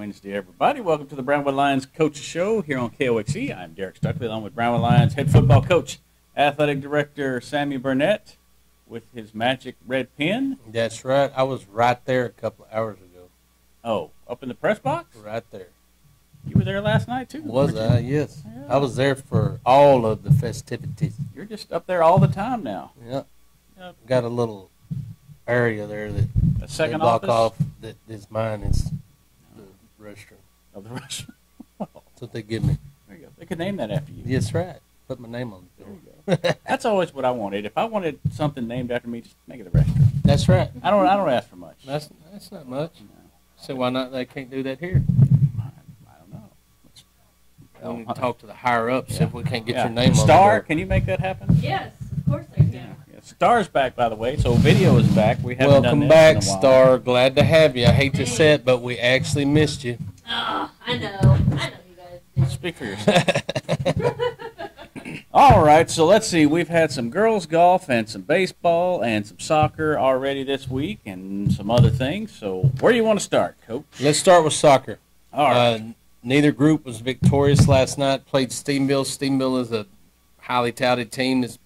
Wednesday, everybody. Welcome to the Brownwood Lions Coaches Show here on KOXE. I'm Derek Stuckley, along with Brownwood Lions head football coach, athletic director Sammy Burnett, with his magic red pen. That's right. I was right there a couple of hours ago. Oh, up in the press box? Right there. You were there last night, too? Was I? Yes. Yeah. I was there for all of the festivities. You're just up there all the time now. Yep. Got a little area there that a second block office? off that is mine is the restroom. Oh, the restroom. That's what they give me. There you go. They could name that after you. That's right. Put my name on the door. There you go. That's always what I wanted. If I wanted something named after me, just make it the restroom. That's right. I don't ask for much. That's not much. No. So why not? They can't do that here. I don't know. We need to talk to the higher ups if we can't get your name on the Star, door. can you make that happen? Yes, of course I can. Yeah. Star's back, by the way, so video is back. We haven't done Welcome this back, in a while. Star. Glad to have you. I hate to say it, but we actually missed you. Oh, I know you guys do. Speak for yourself. All right, so let's see. We've had some girls golf and some baseball and some soccer already this week and some other things. So where do you want to start, Coach? Let's start with soccer. All right. Neither group was victorious last night. Played Stephenville. Stephenville is a highly touted team that's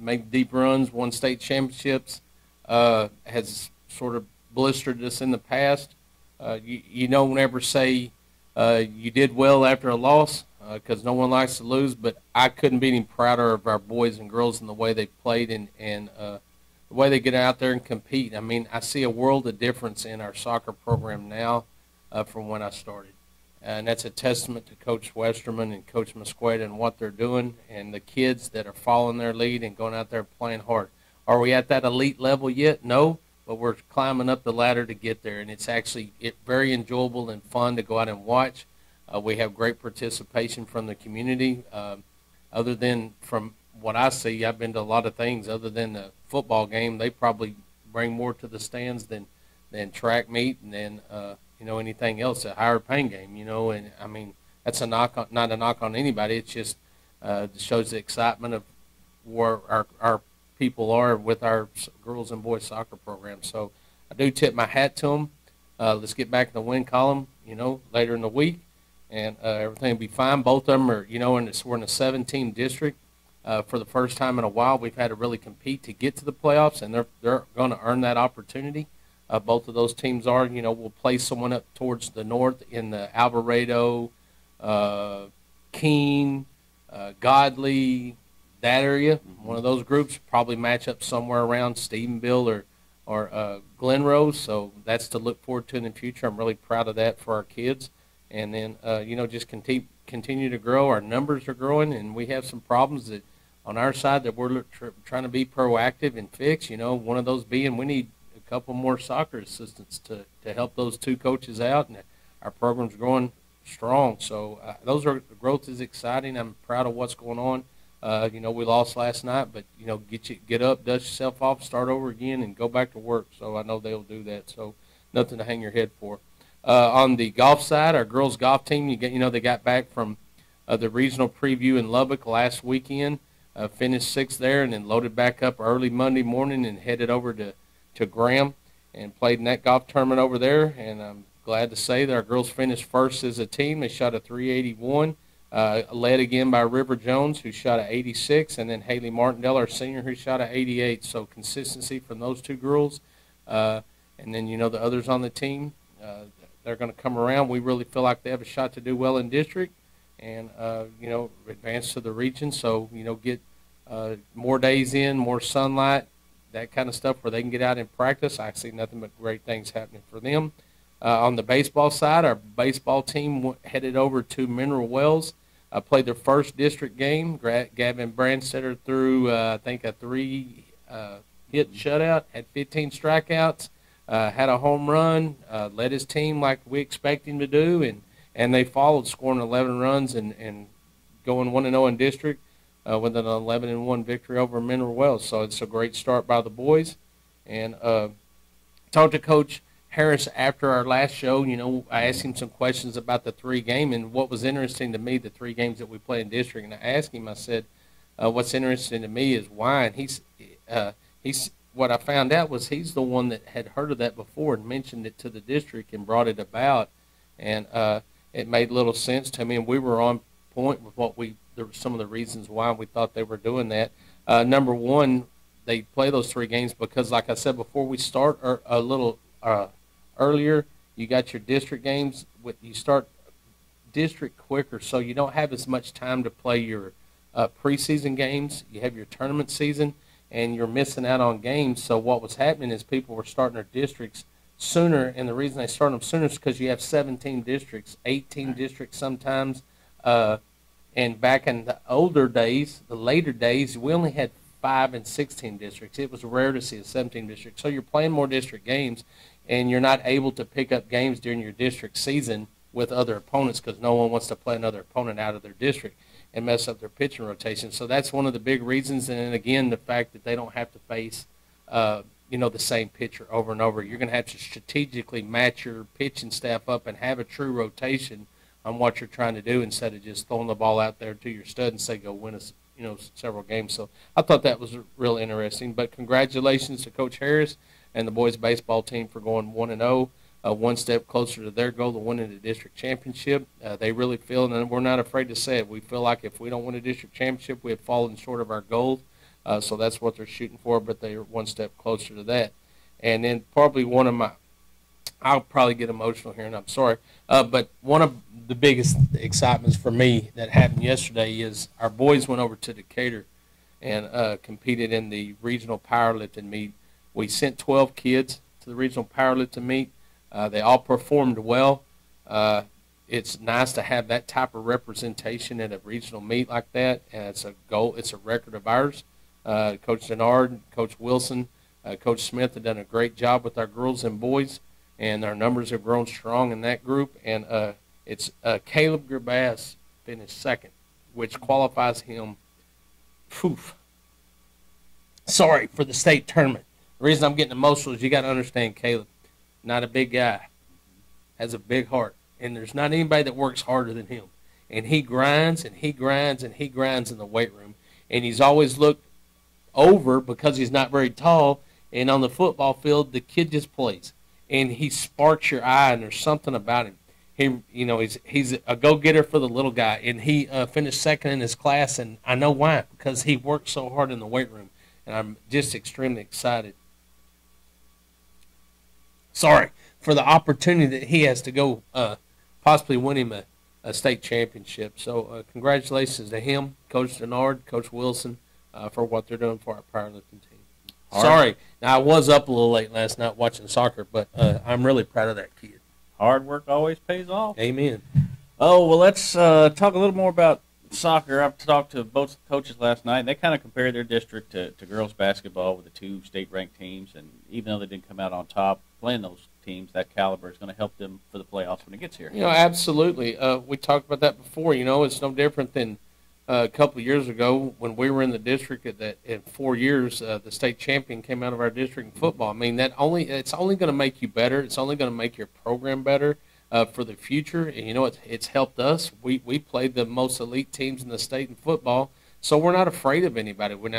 made deep runs, won state championships, has sort of blistered us in the past. You don't ever say you did well after a loss because no one likes to lose, but I couldn't be any prouder of our boys and girls and the way they played and the way they get out there and compete. I mean, I see a world of difference in our soccer program now from when I started. And that's a testament to Coach Westerman and Coach Musqueda and what they're doing and the kids that are following their lead and going out there playing hard. Are we at that elite level yet? No, but we're climbing up the ladder to get there, and it's actually very enjoyable and fun to go out and watch. We have great participation from the community. Other than from what I see, I've been to a lot of things. Other than the football game, they probably bring more to the stands than track meet and then anything else, a higher paying game, and I mean, that's not a knock on anybody. It's just shows the excitement of where our people are with our girls and boys soccer program. So I do tip my hat to them. Let's get back in the win column, later in the week, and everything will be fine. Both of them are, we're in a 7-team district. For the first time in a while, we've had to really compete to get to the playoffs, and they're going to earn that opportunity. Both of those teams are, we'll play someone up towards the north in the Alvarado, Keene, Godley, that area. Mm-hmm. One of those groups probably match up somewhere around Stephenville or Glenrose. So that's to look forward to in the future. I'm really proud of that for our kids. And then, just continue to grow. Our numbers are growing, and we have some problems that on our side that we're trying to be proactive and fix. One of those being we need couple more soccer assistants to help those two coaches out, and our program's growing strong. So the growth is exciting. I'm proud of what's going on. We lost last night, but get up, dust yourself off, start over again, and go back to work. So I know they'll do that. So nothing to hang your head for. On the golf side, our girls golf team, they got back from the regional preview in Lubbock last weekend, finished 6th there, and then loaded back up early Monday morning and headed over to Graham and played in that golf tournament over there, and I'm glad to say that our girls finished first as a team. They shot a 381, led again by River Jones, who shot a 86, and then Haley Martindale, our senior, who shot a 88. So consistency from those two girls. And then, the others on the team, they're going to come around. We really feel like they have a shot to do well in district and, advance to the region. So, get more days in, more sunlight, that kind of stuff where they can get out and practice. I see nothing but great things happening for them. On the baseball side, our baseball team headed over to Mineral Wells, played their first district game. Gavin Brandstetter threw, I think, a 3-hit shutout, had 15 strikeouts, had a home run, led his team like we expect him to do, and they followed, scoring 11 runs and going 1-0 in district. With an 11-1 victory over Mineral Wells. So it's a great start by the boys. And talked to Coach Harris after our last show. I asked him some questions about the 3-game, and what was interesting to me, the 3 games that we play in district. And I asked him, I said, what's interesting to me is why. And he's what I found out was he's the one that had heard of that before and mentioned it to the district and brought it about. and it made little sense to me, and we were on point with there were some of the reasons why we thought they were doing that. Number one, they play those 3 games because, like I said before, we start a little earlier. You got your district games. You start district quicker, so you don't have as much time to play your preseason games. You have your tournament season, and you're missing out on games. So what was happening is people were starting their districts sooner, and the reason they start them sooner is because you have 17 districts, 18 districts sometimes. And back in the older days, the later days, we only had 5 and 16 districts. It was rare to see a 17 district. So you're playing more district games, and you're not able to pick up games during your district season with other opponents because no one wants to play another opponent out of their district and mess up their pitching rotation. So that's one of the big reasons. And again, the fact that they don't have to face, the same pitcher over and over. You're going to have to strategically match your pitching staff up and have a true rotation on what you're trying to do instead of just throwing the ball out there to your stud and say go win us, several games. So I thought that was real interesting. But congratulations to Coach Harris and the boys baseball team for going 1-0. One step closer to their goal of winning the district championship. They really feel, and we're not afraid to say it, we feel like if we don't win a district championship, we have fallen short of our goals. So that's what they're shooting for, but they're one step closer to that. And then probably I'll probably get emotional here, and I'm sorry, but one of the biggest excitements for me that happened yesterday is our boys went over to Decatur and competed in the regional powerlifting meet. We sent 12 kids to the regional powerlifting meet. They all performed well. It's nice to have that type of representation at a regional meet like that, and it's a goal. It's a record of ours. Coach Denard, Coach Wilson, Coach Smith have done a great job with our girls and boys, and our numbers have grown strong in that group. And it's Caleb Gerbass finished second, which qualifies him for the state tournament. The reason I'm getting emotional is you got to understand Caleb. Not a big guy, has a big heart, and there's not anybody that works harder than him. And he grinds and he grinds and he grinds in the weight room, and he's always looked over because he's not very tall. And on the football field, the kid just plays, and he sparks your eye, and there's something about him. He's a go-getter for the little guy, and he finished second in his class, and I know why, because he worked so hard in the weight room, and I'm just extremely excited. For the opportunity that he has to go possibly win him a state championship. So congratulations to him, Coach Denard, Coach Wilson, for what they're doing for our powerlifting team. Sorry. Now, I was up a little late last night watching soccer, but I'm really proud of that kid. Hard work always pays off. Amen. Oh, well, let's talk a little more about soccer. I've talked to both coaches last night, and they kind of compared their district to girls basketball with the 2 state-ranked teams. And even though they didn't come out on top playing those teams, that caliber is going to help them for the playoffs when it gets here. Absolutely. We talked about that before. It's no different than a couple of years ago when we were in the district. In 4 years, the state champion came out of our district in football. I mean, it's only going to make you better. It's only going to make your program better for the future. And it's helped us. We played the most elite teams in the state in football, so we're not afraid of anybody. We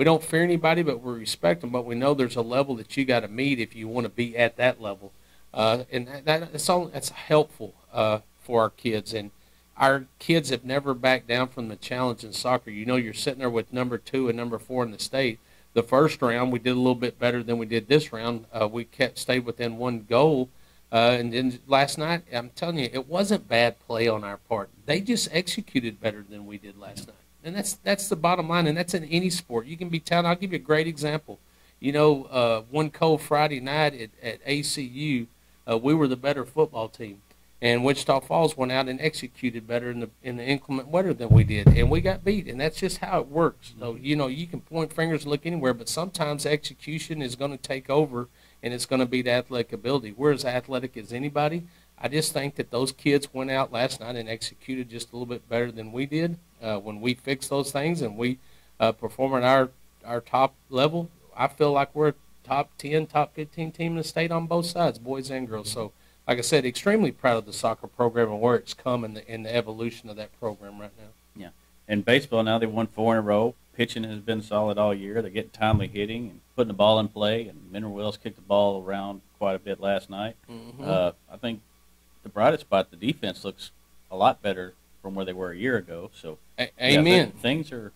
don't fear anybody, but we respect them. But we know there's a level that you got to meet if you want to be at that level, and that's helpful for our kids. And our kids have never backed down from the challenge in soccer. You're sitting there with number 2 and number 4 in the state. The first round we did a little bit better than we did this round. We stayed within 1 goal. And then last night, I'm telling you, it wasn't bad play on our part. They just executed better than we did last night. And that's the bottom line, and that's in any sport. You can be talented. I'll give you a great example. One cold Friday night at ACU, we were the better football team. And Wichita Falls went out and executed better in the inclement weather than we did, and we got beat. And that's just how it works. So, you can point fingers and look anywhere, but sometimes execution is going to take over, and it's going to be the athletic ability. We're as athletic as anybody. I just think that those kids went out last night and executed just a little bit better than we did. When we fix those things and we perform at our top level, I feel like we're a top 10, top 15 team in the state on both sides, boys and girls. So, like I said, extremely proud of the soccer program and where it's come in the evolution of that program right now. Yeah. And baseball now, they've won 4 in a row. Pitching has been solid all year. They're getting timely hitting and putting the ball in play. And Mineral Wells kicked the ball around quite a bit last night. Mm-hmm. I think the brightest spot, the defense looks a lot better from where they were a year ago. So, Amen. Things are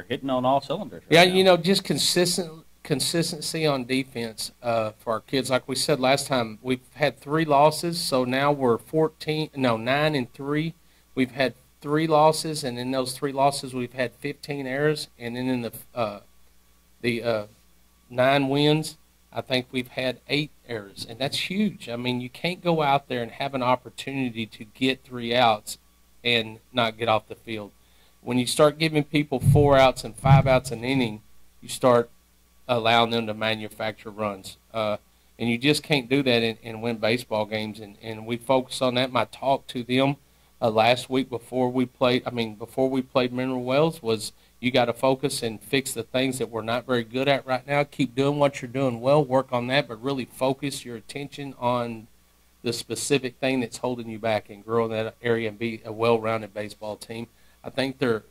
hitting on all cylinders. Yeah, Right now. just consistency on defense for our kids. Like we said last time, we've had 3 losses, so now we're 9-3. We've had 3 losses, and in those 3 losses, we've had 15 errors, and then in the 9 wins, I think we've had 8 errors, and that's huge. I mean, you can't go out there and have an opportunity to get 3 outs and not get off the field. When you start giving people 4 outs and 5 outs an inning, you start allowing them to manufacture runs. And you just can't do that and win baseball games. And we focus on that. My talk to them last week before we played Mineral Wells was, you got to focus and fix the things that we're not very good at right now. Keep doing what you're doing well, work on that, but really focus your attention on the specific thing that's holding you back and grow in that area and be a well-rounded baseball team. I think their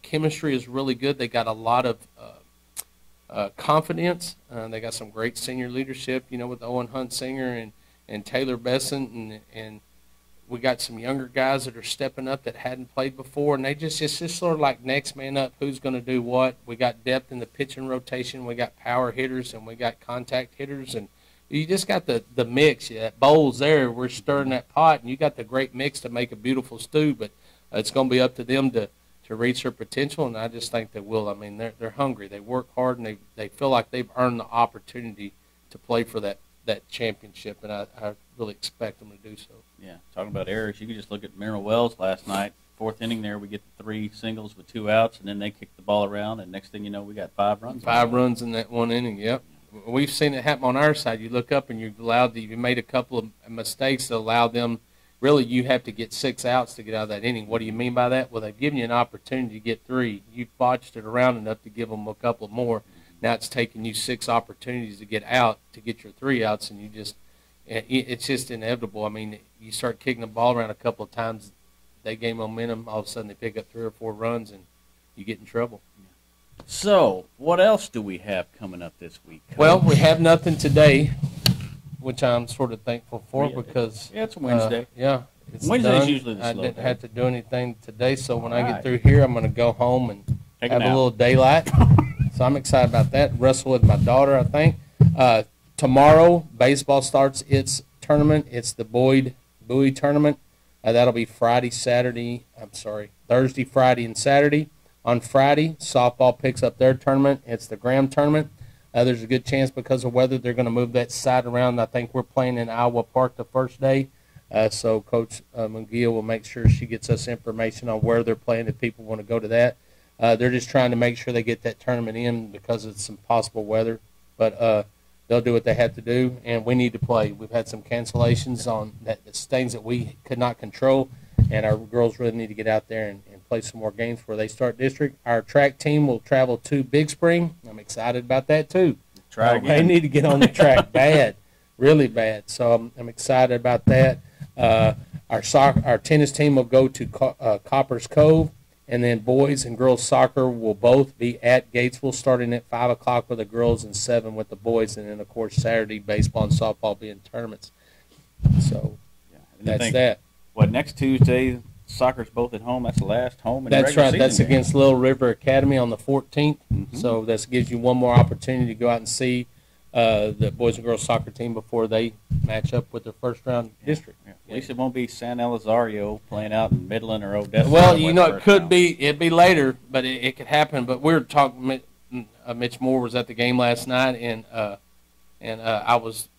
chemistry is really good. They got a lot of confidence. They got some great senior leadership, with Owen Huntsinger and Taylor Besson, and we got some younger guys that are stepping up that hadn't played before, and it's just sort of like next man up, who's going to do what. We got depth in the pitching rotation. We got power hitters, and we got contact hitters, and you just got the mix. That bowl's there. We're stirring that pot, and you got the great mix to make a beautiful stew, but it's going to be up to them to reach their potential, and I just think they will. I mean, they're hungry. They work hard, and they feel like they've earned the opportunity to play for that championship, and I really expect them to do so. Yeah, talking about errors, you can just look at Mineral Wells last night. 4th inning there, we get the 3 singles with 2 outs, and then they kick the ball around, and next thing you know, we got 5 runs. 5 runs in that 1 inning, yep. We've seen it happen on our side. You look up and you made a couple of mistakes that allow them. Really, you have to get 6 outs to get out of that inning. What do you mean by that? Well, they've given you an opportunity to get 3. You've botched it around enough to give them a couple more. Now it's taking you 6 opportunities to get out to get your 3 outs, and it's just inevitable. I mean, you start kicking the ball around a couple of times, they gain momentum. All of a sudden, they pick up 3 or 4 runs, and you get in trouble. So, what else do we have coming up this week? Well, we have nothing today, which I'm sort of thankful for because it's Wednesday. It's Wednesday's done. usually the slow I didn't day. have to do anything today, so when I All get right. through here, I'm going to go home and Take a have a nap. little daylight. So I'm excited about that. Wrestle with my daughter, I think. Tomorrow, baseball starts its tournament. It's the Boyd Bowie tournament. That'll be Thursday, Friday, and Saturday. On Friday, softball picks up their tournament. It's the Graham tournament. There's a good chance because of weather they're going to move that side around. I think we're playing in Iowa Park the first day. So Coach McGill will make sure she gets us information on where they're playing if people want to go to that. They're just trying to make sure they get that tournament in because of some possible weather. But they'll do what they have to do, and we need to play. We've had some cancellations on that. It's things that we could not control, and our girls really need to get out there and play some more games before they start district. Our track team will travel to Big Spring. I'm excited about that, too. Try again. They need to get on the track bad, really bad. So I'm excited about that. Our tennis team will go to Copper's Cove, and then boys and girls soccer will both be at Gatesville starting at 5 o'clock with the girls and 7 with the boys, and then, of course, Saturday baseball and softball being tournaments. So that's that. What, next Tuesday, soccer's both at home? That's the last home in the That's regular right. season That's game. against Little River Academy on the 14th. Mhm. So that gives you one more opportunity to go out and see the boys and girls soccer team before they match up with their first round district. Yeah. At least it won't be San Elizario playing out in Midland or Odessa. Well, or you know, it first could round. be. It'd be later, but it could happen. But we were talking. Mitch Moore was at the game last night, and I was,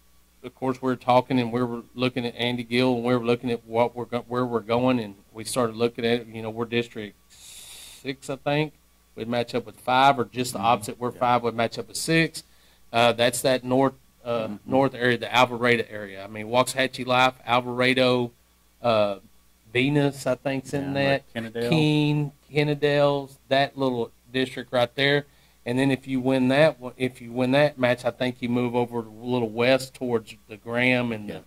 of course, we were talking, and we were looking at Andy Gill, and we were looking at where we're going, and we started looking at it. You know, we're District 6, I think. We'd match up with 5, or just the opposite. We're 5. We'd match up with 6. That's that north area, the Alvarado area. I mean, Waxahachie Life, Alvarado, Venus, I think's in that. Kennedale. Keene, Kennedale's, that little district right there. And then if you win that match, I think you move over a little west towards the Graham and the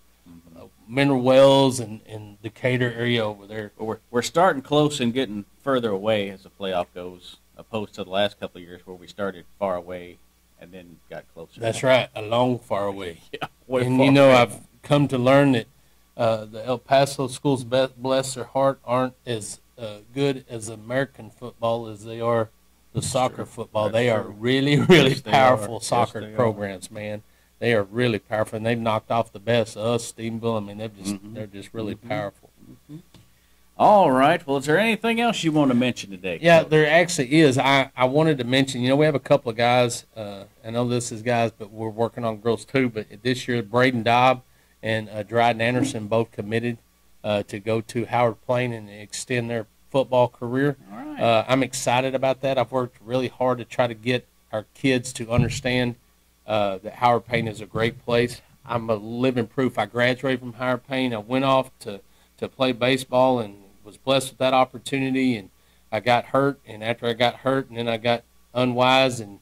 Mineral Wells and Decatur area over there. But we're starting close and getting further away as the playoff goes, opposed to the last couple of years where we started far away and then got closer. That's right, a long far away. Yeah, way And far you know, away. I've come to learn that The El Paso schools, bless their heart, aren't as good as American football as they are the soccer football. That's they are true. really, really Yes, they powerful are. Yes, soccer they are. programs, man. They are really powerful, and they've knocked off the best of us, Stephenville. I mean, they're just really powerful. All right. Well, is there anything else you want to mention today? Yeah, Coach? there actually is. I wanted to mention, we have a couple of guys. I know this is guys, but we're working on girls too. But this year, Braden Dobb and Dryden Anderson both committed to go to Howard Plain and extend their football career. All right. I'm excited about that. I've worked really hard to try to get our kids to understand that Howard Payne is a great place. I'm a living proof. I graduated from Howard Payne. I went off to play baseball and was blessed with that opportunity, and I got hurt. And after I got hurt, and then I got unwise and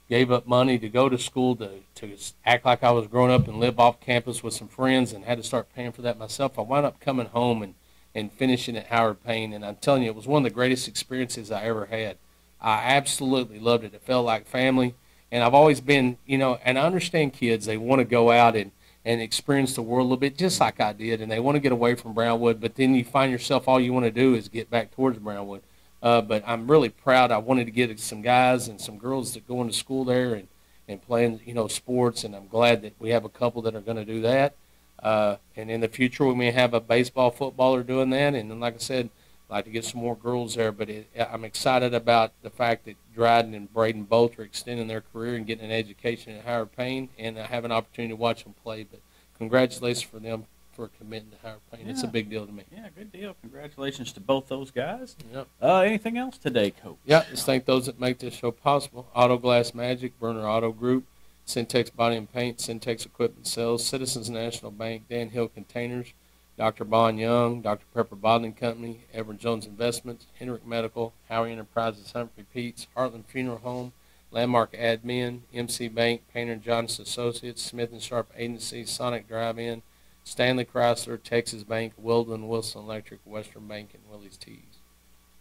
gave up money to go to school to act like I was growing up and live off campus with some friends, and had to start paying for that myself. I wound up coming home and finishing at Howard Payne, and I'm telling you, it was one of the greatest experiences I ever had. I absolutely loved it. It felt like family, and I've always been, and I understand kids, they want to go out and experience the world a little bit, just like I did, and they want to get away from Brownwood, but then you find yourself all you want to do is get back towards Brownwood. But I'm really proud. I wanted to get some guys and some girls that go into school there and playing, sports, and I'm glad that we have a couple that are going to do that. And in the future, we may have a baseball, footballer doing that, and then, like I said, I'd like to get some more girls there. But I'm excited about the fact that Dryden and Braden both are extending their career and getting an education at Howard Payne, and I have an opportunity to watch them play. But congratulations for them for committing to Howard Payne. It's a big deal to me. Yeah, good deal. Congratulations to both those guys. Yep. Anything else today, Coach? Yeah, just thank those that make this show possible. Auto Glass Magic, Burner Auto Group, Syntex Body and Paint, Syntex Equipment Sales, Citizens National Bank, Dan Hill Containers, Dr. Bond Young, Dr. Pepper Bottling Company, Edward Jones Investments, Henrik Medical, Howard Enterprises, Humphrey Peets, Heartland Funeral Home, Landmark Admin, MC Bank, Painter and Johnson Associates, Smith and Sharp Agency, Sonic Drive-In, Stanley Chrysler, Texas Bank, Weldon Wilson Electric, Western Bank, and Willie's Teas.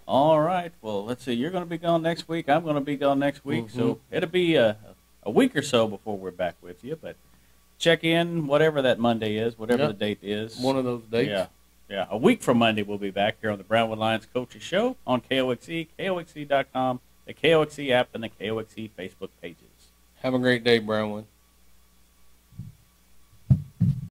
All right. Well, let's see. You're going to be gone next week. I'm going to be gone next week. So it'll be a week or so before we're back with you. But check in whatever that Monday is, whatever the date is. One of those dates. Yeah. A week from Monday, we'll be back here on the Brownwood Lions Coaches Show on KOXE, KOXE.com, the KOXE app, and the KOXE Facebook pages. Have a great day, Brownwood.